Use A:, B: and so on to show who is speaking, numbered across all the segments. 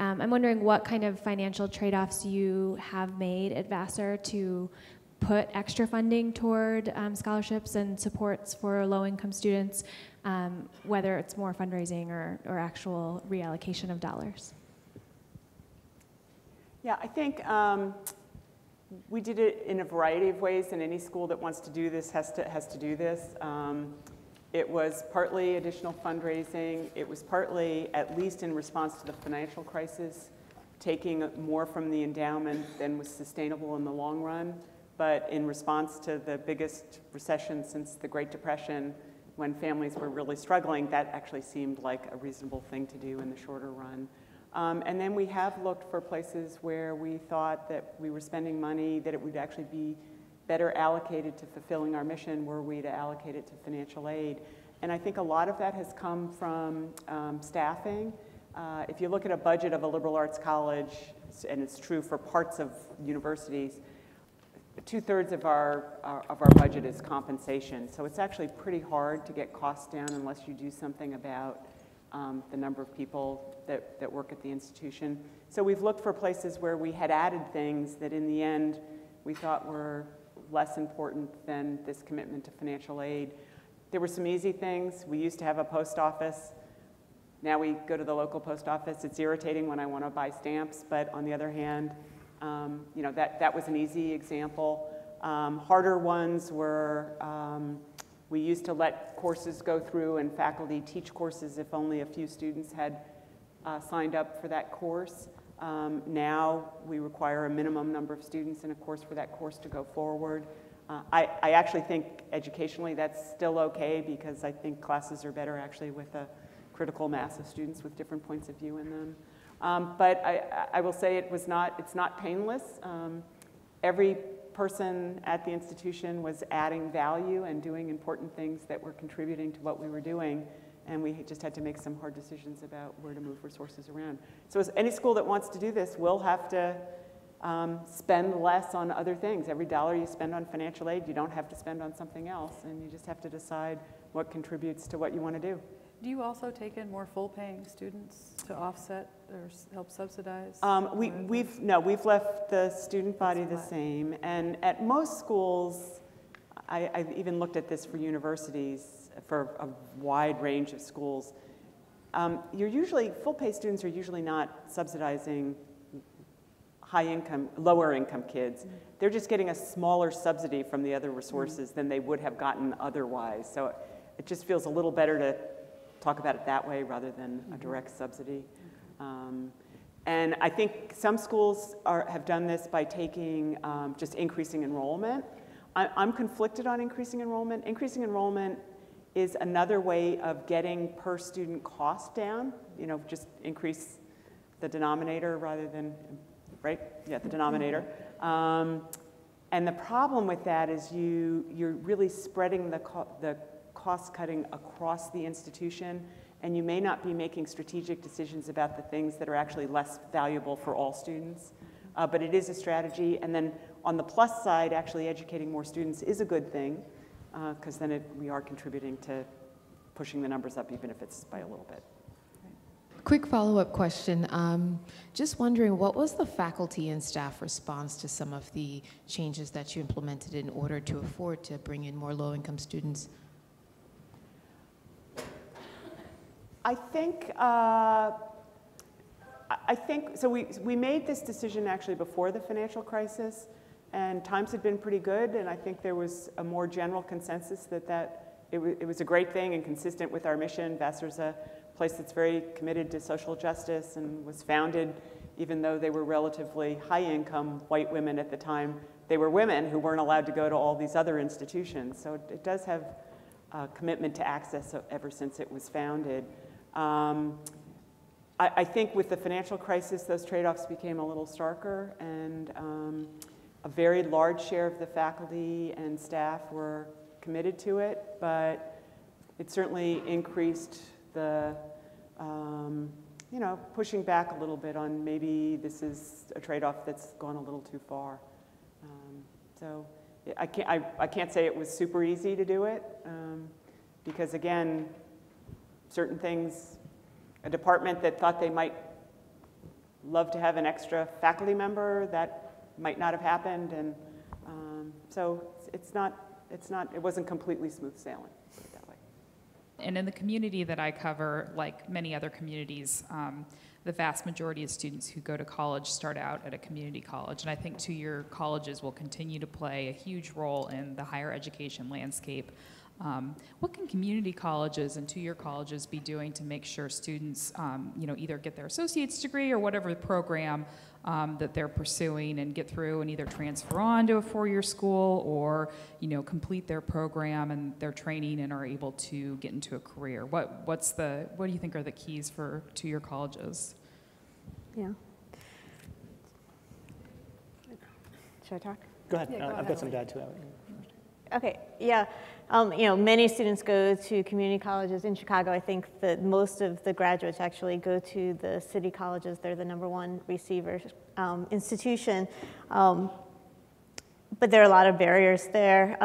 A: I'm wondering what kind of financial trade-offs you have made at Vassar to put extra funding toward scholarships and supports for low-income students, whether it's more fundraising or actual reallocation of dollars.
B: Yeah, I think we did it in a variety of ways, and any school that wants to do this has to do this. It was partly additional fundraising. It was partly, at least in response to the financial crisis, taking more from the endowment than was sustainable in the long run. But in response to the biggest recession since the Great Depression, when families were really struggling, that actually seemed like a reasonable thing to do in the shorter run. And then we have looked for places where we thought that we were spending money, that it would actually be better allocated to fulfilling our mission were we to allocate it to financial aid. And I think a lot of that has come from staffing. If you look at a budget of a liberal arts college, and it's true for parts of universities, 2/3 of our budget is compensation. So it's actually pretty hard to get costs down unless you do something about the number of people that work at the institution. So we've looked for places where we had added things that in the end we thought were less important than this commitment to financial aid. There were some easy things. We used to have a post office. Now we go to the local post office. It's irritating when I want to buy stamps, but on the other hand, you know, that was an easy example. Harder ones were we used to let courses go through and faculty teach courses if only a few students had signed up for that course. Now we require a minimum number of students in a course for that course to go forward. I actually think educationally that's still okay because I think classes are better actually with a critical mass of students with different points of view in them. But I will say it's not painless. Every person at the institution was adding value and doing important things that were contributing to what we were doing. And we just had to make some hard decisions about where to move resources around. So as any school that wants to do this will have to spend less on other things. Every dollar you spend on financial aid, you don't have to spend on something else. And you just have to decide what contributes to what you want to do.
C: Do you also take in more full-paying students to offset or help subsidize?
B: We've left the student body the same. And at most schools, I've even looked at this for universities, for a wide range of schools. Full-pay students are usually not subsidizing lower income kids. Mm-hmm. They're just getting a smaller subsidy from the other resources than they would have gotten otherwise. So it just feels a little better to talk about it that way rather than a direct subsidy. And I think some schools have done this by taking just increasing enrollment. I'm conflicted on increasing enrollment. Increasing enrollment is another way of getting per student cost down. You know, just increase the denominator rather than, right? Yeah, the denominator. And the problem with that is you're really spreading the cost cutting across the institution, and you may not be making strategic decisions about the things that are actually less valuable for all students. But it is a strategy, and then on the plus side, actually educating more students is a good thing, because then we are contributing to pushing the numbers up, even if it's by a little bit.
D: Quick follow-up question. Just wondering, what was the faculty and staff response to some of the changes that you implemented in order to afford to bring in more low-income students?
B: I think so. We made this decision actually before the financial crisis, and times had been pretty good, and I think there was a more general consensus that it was a great thing and consistent with our mission. Vassar's a place that's very committed to social justice and was founded, even though they were relatively high-income white women at the time, they were women who weren't allowed to go to all these other institutions. So it does have a commitment to access ever since it was founded. I think with the financial crisis, those trade-offs became a little starker, and a very large share of the faculty and staff were committed to it, but it certainly increased the, pushing back a little bit on maybe this is a trade-off that's gone a little too far. So I can't say it was super easy to do it, because again, certain things, a department that thought they might love to have an extra faculty member. That might not have happened, and so it wasn't completely smooth sailing, put it that way.
E: And in the community that I cover, like many other communities, the vast majority of students who go to college start out at a community college. And I think two-year colleges will continue to play a huge role in the higher education landscape. What can community colleges and two-year colleges be doing to make sure students either get their associate's degree or whatever program that they're pursuing and get through and either transfer on to a four-year school or complete their program and their training and are able to get into a career? What do you think are the keys for two-year colleges?
F: Yeah. Should I talk?
G: Go ahead.
C: Yeah, go
G: I've
C: ahead,
G: got some to
C: Ellie.
G: add to that.
F: Okay, yeah. Many students go to community colleges in Chicago. I think that most of the graduates actually go to the city colleges. They're the #1 receiver institution. But there are a lot of barriers there.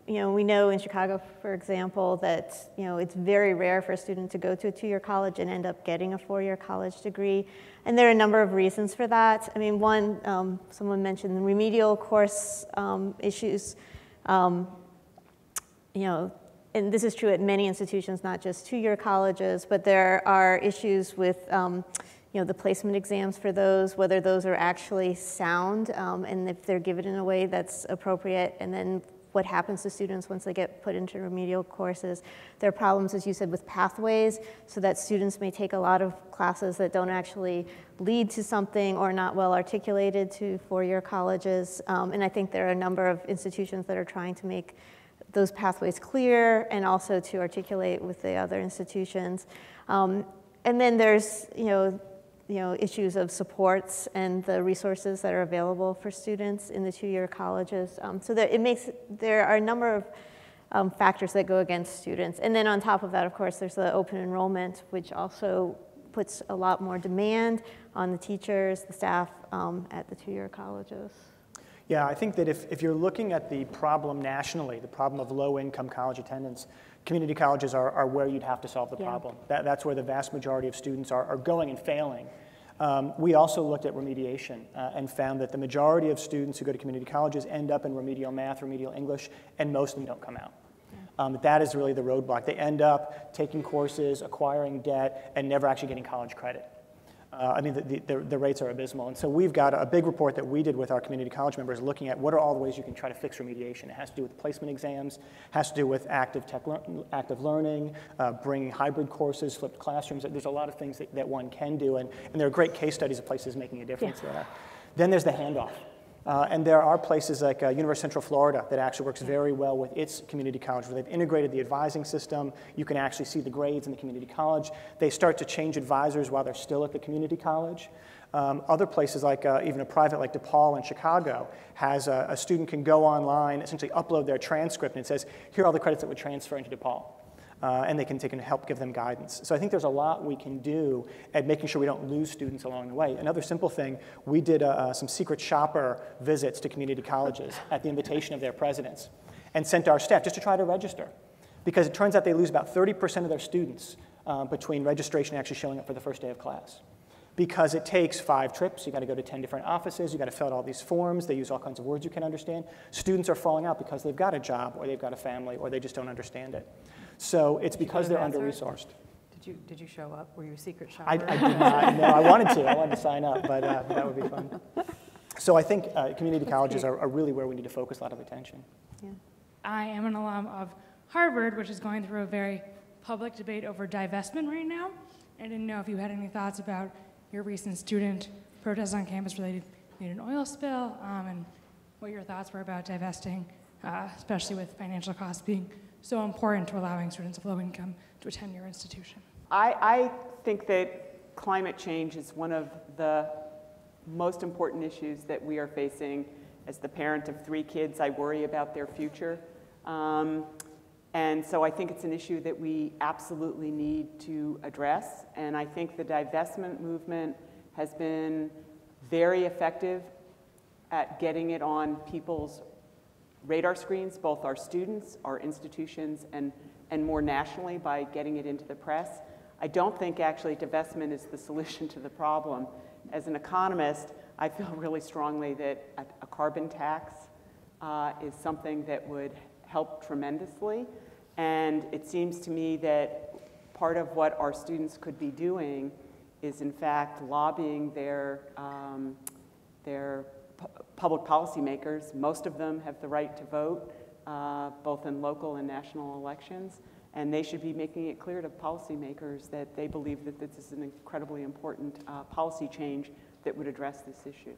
F: We know in Chicago, for example, that it's very rare for a student to go to a two-year college and end up getting a four-year college degree. And there are a number of reasons for that. I mean, one, someone mentioned the remedial course issues. And this is true at many institutions, not just two-year colleges, but there are issues with, the placement exams for those, whether those are actually sound, and if they're given in a way that's appropriate, and then what happens to students once they get put into remedial courses. There are problems, as you said, with pathways, so that students may take a lot of classes that don't actually lead to something or not well articulated to four-year colleges. And I think there are a number of institutions that are trying to make those pathways clear and also to articulate with the other institutions. And then there's, issues of supports and the resources that are available for students in the two-year colleges. So that there are a number of factors that go against students. And then on top of that, of course, there's the open enrollment, which also puts a lot more demand on the teachers, the staff at the two-year colleges.
G: Yeah, I think that if you're looking at the problem nationally, the problem of low-income college attendance, community colleges are where you'd have to solve the problem. That's where the vast majority of students are going and failing. We also looked at remediation and found that the majority of students who go to community colleges end up in remedial math, remedial English, and most of them don't come out. That is really the roadblock. They end up taking courses, acquiring debt, and never actually getting college credit. The rates are abysmal. And so we've got a big report that we did with our community college members looking at what are all the ways you can try to fix remediation. It has to do with placement exams, has to do with active learning, bringing hybrid courses, flipped classrooms. There's a lot of things that one can do, and there are great case studies of places making a difference there. Then there's the handoff. And there are places like University of Central Florida that actually works very well with its community college, where they've integrated the advising system. You can actually see the grades in the community college. They start to change advisors while they're still at the community college. Other places like even a private like DePaul in Chicago has a student can go online, essentially upload their transcript, and it says, here are all the credits that would transfer into DePaul. And they can help give them guidance. So I think there's a lot we can do at making sure we don't lose students along the way. Another simple thing, we did some secret shopper visits to community colleges at the invitation of their presidents and sent our staff just to try to register. Because it turns out they lose about 30% of their students between registration and actually showing up for the first day of class. Because it takes 5 trips, you got to go to 10 different offices, you got to fill out all these forms, they use all kinds of words you can understand. Students are falling out because they've got a job, or they've got a family, or they just don't understand it. So it's because they're under-resourced.
C: Did you show up? Were you a secret shopper?
G: I did not. No, I wanted to sign up, but that would be fun. So I think community colleges are really where we need to focus a lot of attention.
F: Yeah.
H: I am an alum of Harvard, which is going through a very public debate over divestment right now. I didn't know if you had any thoughts about your recent student protests on campus related to an oil spill, and what your thoughts were about divesting, especially with financial costs being so important to allowing students of low income to attend your institution.
B: I think that climate change is one of the most important issues that we are facing. As the parent of 3 kids, I worry about their future. And so I think it's an issue that we absolutely need to address. And I think the divestment movement has been very effective at getting it on people's radar screens, both our students, our institutions, and more nationally by getting it into the press. I don't think actually divestment is the solution to the problem. as an economist, I feel really strongly that a carbon tax is something that would help tremendously. And it seems to me that part of what our students could be doing is, in fact, lobbying their public policy makers. Most of them have the right to vote, both in local and national elections. And they should be making it clear to policymakers that they believe that this is an incredibly important policy change that would address this issue.